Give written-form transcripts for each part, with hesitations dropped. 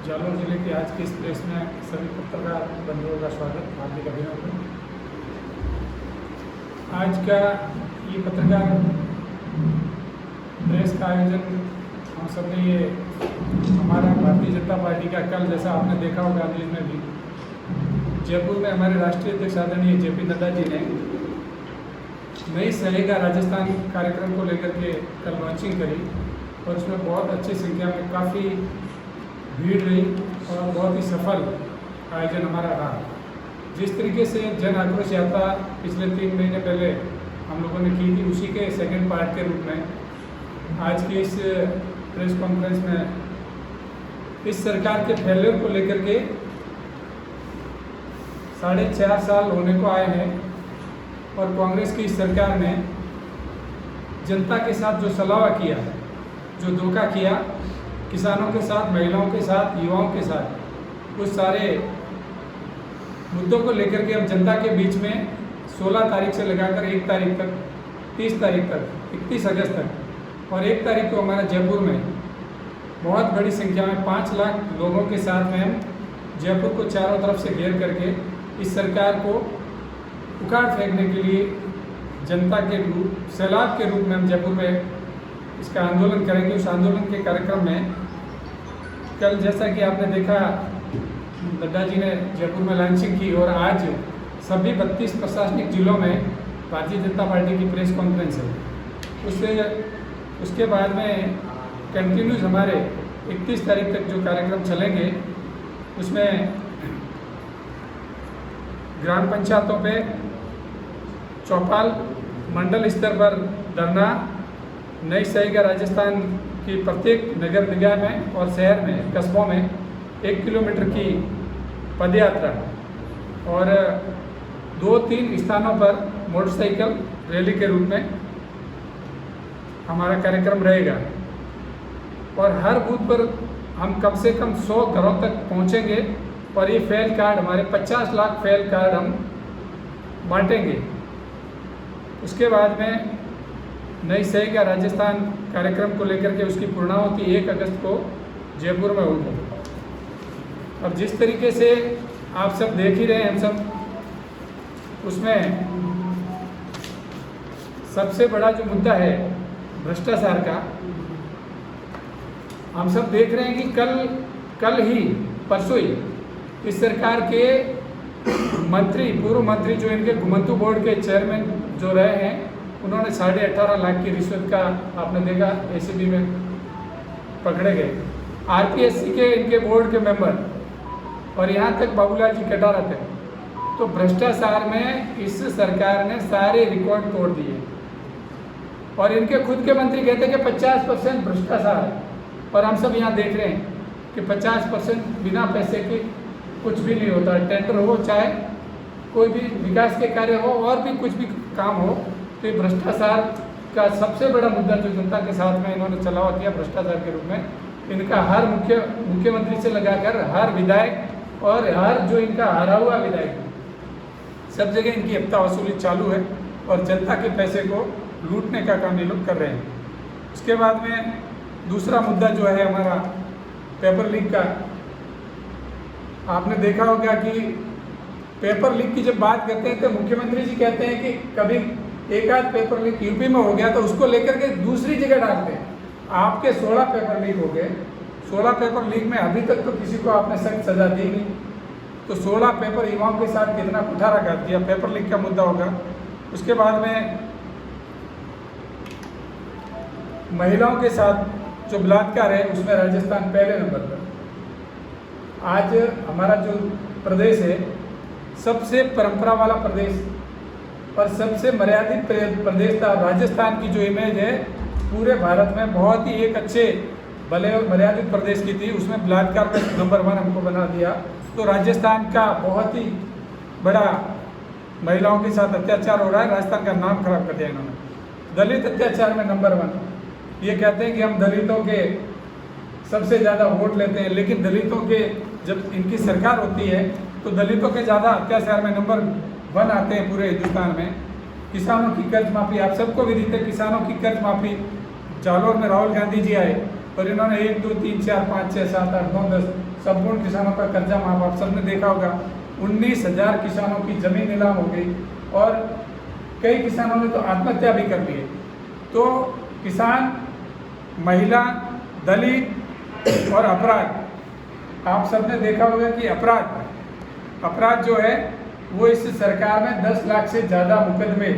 जालौर जिले के आज के इस प्रेस में सभी पत्रकार बंधुओं का स्वागत, हार्दिक अभिनंदन। आज का ये पत्रकार प्रेस का आयोजन हम सब ने ये हमारा भारतीय जनता पार्टी का कल, जैसा आपने देखा होगा न्यूज़ में भी, जयपुर में हमारे राष्ट्रीय अध्यक्ष आदरणीय JP नड्डा जी ने नई सहेगा राजस्थान कार्यक्रम को लेकर के कल लॉन्चिंग करी और उसमें बहुत अच्छी संख्या में काफ़ी भीड़ रही और बहुत ही सफल आयोजन हमारा रहा। जिस तरीके से जन आक्रोश यात्रा पिछले 3 महीने पहले हम लोगों ने की थी, उसी के सेकंड पार्ट के रूप में आज की इस प्रेस कॉन्फ्रेंस में इस सरकार के फेलियर को लेकर के 4.5 साल होने को आए हैं और कांग्रेस की इस सरकार ने जनता के साथ जो सलावा किया, जो धोखा किया, किसानों के साथ, महिलाओं के साथ, युवाओं के साथ, उस सारे मुद्दों को लेकर के अब जनता के बीच में 16 तारीख से लगाकर 1 तारीख तक, 30 तारीख तक, 31 अगस्त तक और 1 तारीख को हमारा जयपुर में बहुत बड़ी संख्या में 5 लाख लोगों के साथ में हम जयपुर को चारों तरफ से घेर करके इस सरकार को उखाड़ फेंकने के लिए जनता के रूप, सैलाब के रूप में हम जयपुर में इसका आंदोलन करेंगे। उस आंदोलन के कार्यक्रम में कल, जैसा कि आपने देखा, नड्डा जी ने जयपुर में लॉन्चिंग की और आज सभी 32 प्रशासनिक जिलों में भारतीय जनता पार्टी की प्रेस कॉन्फ्रेंस है। उसके बाद में कंटिन्यूस हमारे 31 तारीख तक जो कार्यक्रम चलेंगे, उसमें ग्राम पंचायतों पे चौपाल, मंडल स्तर पर धरना, नई सहेगा राजस्थान की प्रत्येक नगर निगम में और शहर में, कस्बों में 1 किलोमीटर की पदयात्रा और 2-3 स्थानों पर मोटरसाइकिल रैली के रूप में हमारा कार्यक्रम रहेगा। और हर बूथ पर हम कम से कम 100 घरों तक पहुंचेंगे और ये फेल कार्ड, हमारे 50 लाख फेल कार्ड हम बांटेंगे। उसके बाद में नई सहेगा राजस्थान कार्यक्रम को लेकर के उसकी पूर्णाहुति 1 अगस्त को जयपुर में होगी। अब जिस तरीके से आप सब देख ही रहे हैं, हम सब, उसमें सबसे बड़ा जो मुद्दा है भ्रष्टाचार का, हम सब देख रहे हैं कि कल ही, परसों ही इस सरकार के मंत्री, पूर्व मंत्री जो इनके घुमंतू बोर्ड के चेयरमैन जो रहे हैं, उन्होंने 18.5 लाख की रिश्वत का, आपने देखा, ACB में पकड़े गए। RPSC के इनके बोर्ड के मेंबर और यहाँ तक बाबूलाल जी कटारा थे। तो भ्रष्टाचार में इस सरकार ने सारे रिकॉर्ड तोड़ दिए और इनके खुद के मंत्री कहते हैं कि 50% भ्रष्टाचार है। और हम सब यहाँ देख रहे हैं कि 50% बिना पैसे के कुछ भी नहीं होता। टेंडर हो, चाहे कोई भी विकास के कार्य हो और भी कुछ भी काम हो, तो ये भ्रष्टाचार का सबसे बड़ा मुद्दा जो जनता के साथ में इन्होंने चलावा किया भ्रष्टाचार के रूप में, इनका हर मुख्यमंत्री से लगाकर हर विधायक और हर जो इनका हारा हुआ विधायक, सब जगह इनकी हफ्ता वसूली चालू है और जनता के पैसे को लूटने का काम ये लोग कर रहे हैं। उसके बाद में दूसरा मुद्दा जो है हमारा पेपर लीक का, आपने देखा होगा कि पेपर लीक की जब बात करते हैं तो मुख्यमंत्री जी कहते हैं कि कभी एक आध पेपर लीक यूपी में हो गया तो उसको लेकर के दूसरी जगह डालते हैं। आपके 16 पेपर लीक हो गए। 16 पेपर लीक में अभी तक तो किसी को आपने सख्त सजा दी नहीं, तो 16 पेपर युवाओं के साथ कितना कुठारा कर दिया, पेपर लीक का मुद्दा होगा। उसके बाद में महिलाओं के साथ जो बलात्कार है, उसमें राजस्थान पहले नंबर पर। आज हमारा जो प्रदेश है, सबसे परंपरा वाला प्रदेश और सबसे मर्यादित प्रदेश था। राजस्थान की जो इमेज है पूरे भारत में बहुत ही एक अच्छे, भले और मर्यादित प्रदेश की थी, उसमें बलात्कार में नंबर 1 हमको बना दिया। तो राजस्थान का बहुत ही बड़ा महिलाओं के साथ अत्याचार हो रहा है, राजस्थान का नाम खराब कर दिया इन्होंने। दलित अत्याचार में नंबर 1। ये कहते हैं कि हम दलितों के सबसे ज़्यादा वोट लेते हैं, लेकिन दलितों के जब इनकी सरकार होती है तो दलितों के ज़्यादा अत्याचार में नंबर 1 आते हैं पूरे हिंदुस्तान में। किसानों की कर्ज माफ़ी, आप सबको भी दिखते, किसानों की कर्ज माफ़ी जालौर में राहुल गांधी जी आए और इन्होंने 1 2 3 4 5 6 7 8 9 10 संपूर्ण किसानों का कर्जा माफ। आप सबने देखा होगा 19,000 किसानों की ज़मीन नीलाम हो गई और कई किसानों ने तो आत्महत्या भी कर ली है। तो किसान, महिला, दलित और अपराध, आप सबने देखा होगा कि अपराध जो है वो इस सरकार में 10 लाख से ज़्यादा मुकदमे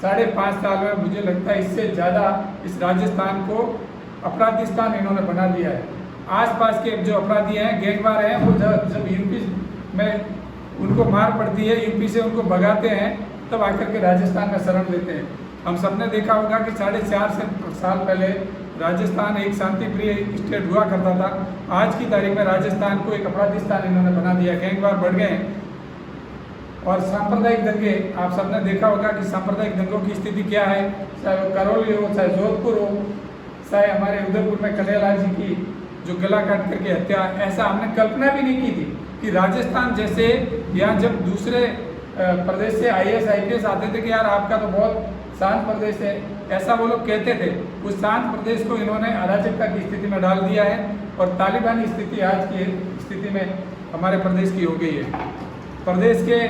5.5 साल में, मुझे लगता है इससे ज़्यादा इस राजस्थान को अपराधिस्तान इन्होंने बना दिया है। आसपास के जो अपराधी हैं, गैंगवार हैं, वो जब यूपी में उनको मार पड़ती है, यूपी से उनको भगाते हैं, तब आकर के राजस्थान में शरण लेते हैं। हम सबने देखा होगा कि 4.5 साल पहले राजस्थान एक शांति प्रिय स्टेट हुआ करता था। आज की तारीख में राजस्थान को एक अपराधिस्तान इन्होंने बना दिया। गैंगवार बढ़ गए हैं और सांप्रदायिक दंगे, आप सबने देखा होगा कि सांप्रदायिक दंगों की स्थिति क्या है, चाहे वो करौली हो, चाहे जोधपुर हो, चाहे हमारे उदयपुर में कन्हैयालाल जी की जो गला काट करके हत्या। ऐसा हमने कल्पना भी नहीं की थी कि राजस्थान जैसे, यहाँ जब दूसरे प्रदेश से IAS IPS आते थे कि यार आपका तो बहुत शांत प्रदेश है, ऐसा वो लोग कहते थे। उस शांत प्रदेश को इन्होंने अराजकता की स्थिति में डाल दिया है और तालिबानी स्थिति आज की स्थिति में हमारे प्रदेश की हो गई है। प्रदेश के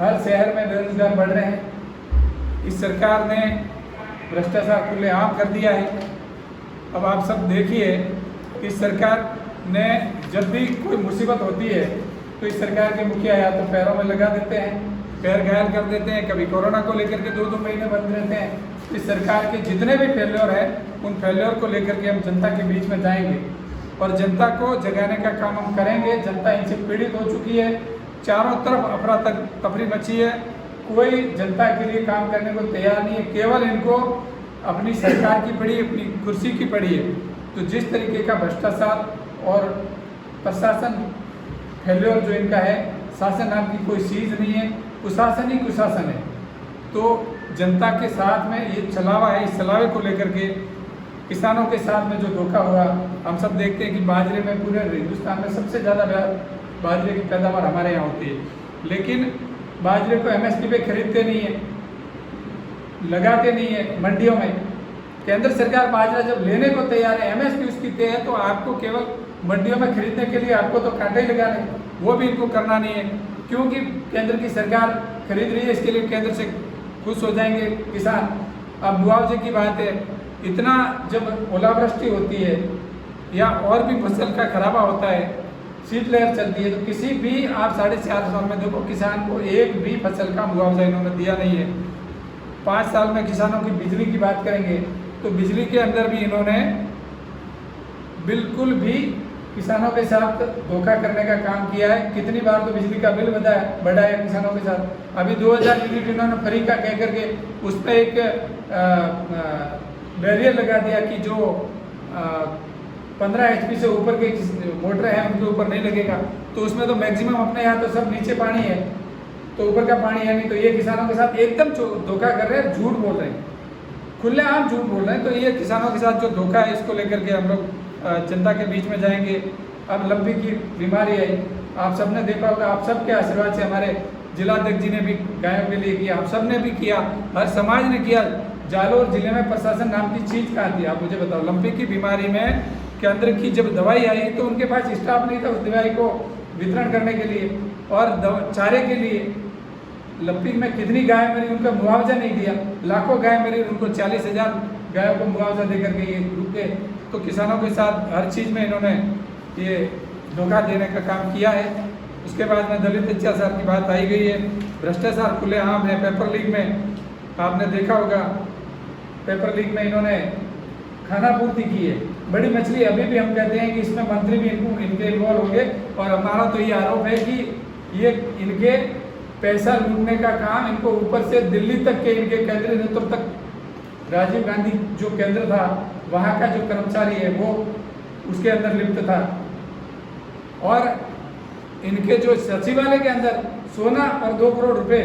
हर शहर में बेरोजगार बढ़ रहे हैं। इस सरकार ने भ्रष्टाचार खुलेआम कर दिया है। अब आप सब देखिए, इस सरकार ने जब भी कोई मुसीबत होती है तो इस सरकार के मुखिया या तो पैरों में लगा देते हैं, पैर घायल कर देते हैं, कभी कोरोना को लेकर के 2-2 महीने बंद रहते हैं। इस सरकार के जितने भी फेल्योर हैं, उन फेल्योर को लेकर के हम जनता के बीच में जाएंगे और जनता को जगाने का काम हम करेंगे। जनता इनसे पीड़ित हो चुकी है, चारों तरफ अफरा तफरी मची है, कोई जनता के लिए काम करने को तैयार नहीं है, केवल इनको अपनी सरकार की पड़ी, अपनी कुर्सी की पड़ी है। तो जिस तरीके का भ्रष्टाचार और प्रशासन फेल्योर जो इनका है, शासन नाम की कोई चीज़ नहीं है, कुशासन ही कुशासन है। तो जनता के साथ में ये छलावा है, इस छलावे को लेकर के किसानों के साथ में जो धोखा हुआ, हम सब देखते हैं कि बाजरे में पूरे हिंदुस्तान में सबसे ज़्यादा बाजरे की पैदावार हमारे यहाँ होती है, लेकिन बाजरे को MSP पे खरीदते नहीं है, लगाते नहीं है मंडियों में। केंद्र सरकार बाजरा जब लेने को तैयार है, MSP उसकी तय है, तो आपको केवल मंडियों में खरीदने के लिए आपको तो कांटे ही लगाने, वो भी इनको करना नहीं है, क्योंकि केंद्र की सरकार खरीद रही है, इसके लिए केंद्र से खुश हो जाएंगे किसान। अब मुआवजे की बात है, इतना जब ओलावृष्टि होती है या और भी फसल का खराबा होता है, शीतलहर चलती है, तो किसी भी आप 4.5 साल में देखो किसान को एक भी फसल का मुआवजा इन्होंने दिया नहीं है। 5 साल में किसानों की बिजली की बात करेंगे तो बिजली के अंदर भी इन्होंने बिल्कुल भी किसानों के साथ धोखा करने का काम किया है। कितनी बार तो बिजली का बिल बढ़ाया किसानों के साथ। अभी 2000 यूनिट इन्होंने फ्री का कह करके उस पर एक बैरियर लगा दिया कि जो 15 HP से ऊपर के मोटर हैं उनके ऊपर नहीं लगेगा। तो उसमें तो मैक्सिमम अपने यहाँ तो सब नीचे पानी है, तो ऊपर का पानी है नहीं। तो ये किसानों के साथ एकदम धोखा कर रहे हैं, झूठ बोल रहे हैं, खुलेआम झूठ बोल रहे हैं। तो ये किसानों के साथ जो धोखा है, इसको लेकर के हम लोग जनता के बीच में जाएंगे। अब लंपी की बीमारी आई, आप सबने देखा होगा, आप सबके आशीर्वाद से हमारे जिलाध्यक्ष जी ने भी गायों के लिए किया, आप सब ने भी किया, हर समाज ने किया। जालोर जिले में प्रशासन नाम की चीज़ कहाँ थी, आप मुझे बताओ। लंपी की बीमारी में केंद्र की जब दवाई आई तो उनके पास स्टाफ नहीं था उस दवाई को वितरण करने के लिए और चारे के लिए। लंपी में कितनी गाय मरी, उनका मुआवजा नहीं दिया, लाखों गाय मरी, उनको 40,000 गायों को मुआवजा देकर के ये रुके। तो किसानों के साथ हर चीज़ में इन्होंने ये धोखा देने का काम किया है। उसके बाद में दलित अत्याचार की बात आई गई है, भ्रष्टाचार खुलेआम है। पेपर लीक में आपने देखा होगा, पेपर लीक में इन्होंने खाना पूर्ति की है, बड़ी मछली। अभी भी हम कहते हैं कि इसमें मंत्री भी इनके इन्वॉल्व होंगे और हमारा तो ये आरोप है कि ये इनके पैसा लूटने का काम इनको ऊपर से दिल्ली तक के इनके केंद्रीय नेतृत्व तक, राजीव गांधी जो केंद्र था वहाँ का जो कर्मचारी है वो उसके अंदर लिप्त था। और इनके जो सचिवालय के अंदर सोना और 2 करोड़ रुपए,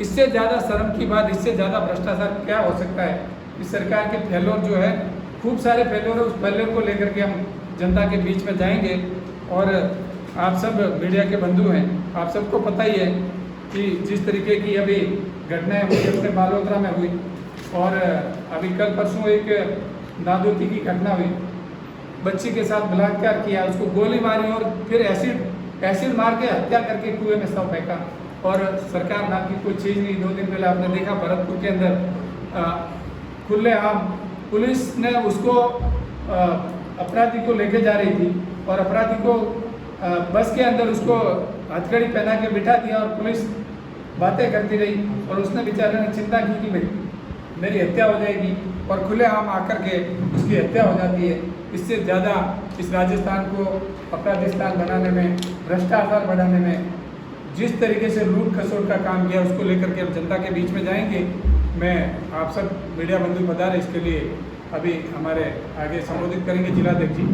इससे ज़्यादा शर्म की बात, इससे ज़्यादा भ्रष्टाचार क्या हो सकता है। इस सरकार के फेल्योर जो है, खूब सारे फेल्योर है, उस फेल्योर को लेकर के हम जनता के बीच में जाएंगे। और आप सब मीडिया के बंधु हैं, आप सबको पता ही है कि जिस तरीके की अभी घटनाएं हुई अपने बालोतरा में हुई और अभी कल परसों एक नादोती की घटना हुई। बच्ची के साथ बलात्कार किया, उसको गोली मारी और फिर एसिड मार के हत्या करके कुएं में शव फेंका। और सरकार नाम की कोई चीज़ नहीं। 2 दिन पहले आपने देखा भरतपुर के अंदर खुलेआम पुलिस ने उसको अपराधी को लेके जा रही थी और अपराधी को बस के अंदर उसको हथकड़ी पहना के बिठा दिया और पुलिस बातें करती रही और उसने बेचारे ने चिंता की कि मेरी हत्या हो जाएगी और खुलेआम आकर के उसकी हत्या हो जाती है। इससे ज़्यादा इस राजस्थान को अपराधिस्तान बनाने में, भ्रष्टाचार बढ़ाने में, जिस तरीके से लूट खसोट का काम किया उसको लेकर के हम जनता के बीच में जाएंगे। मैं आप सब मीडिया बंधु बता रहे, इसके लिए अभी हमारे आगे संबोधित करेंगे जिलाध्यक्ष जी।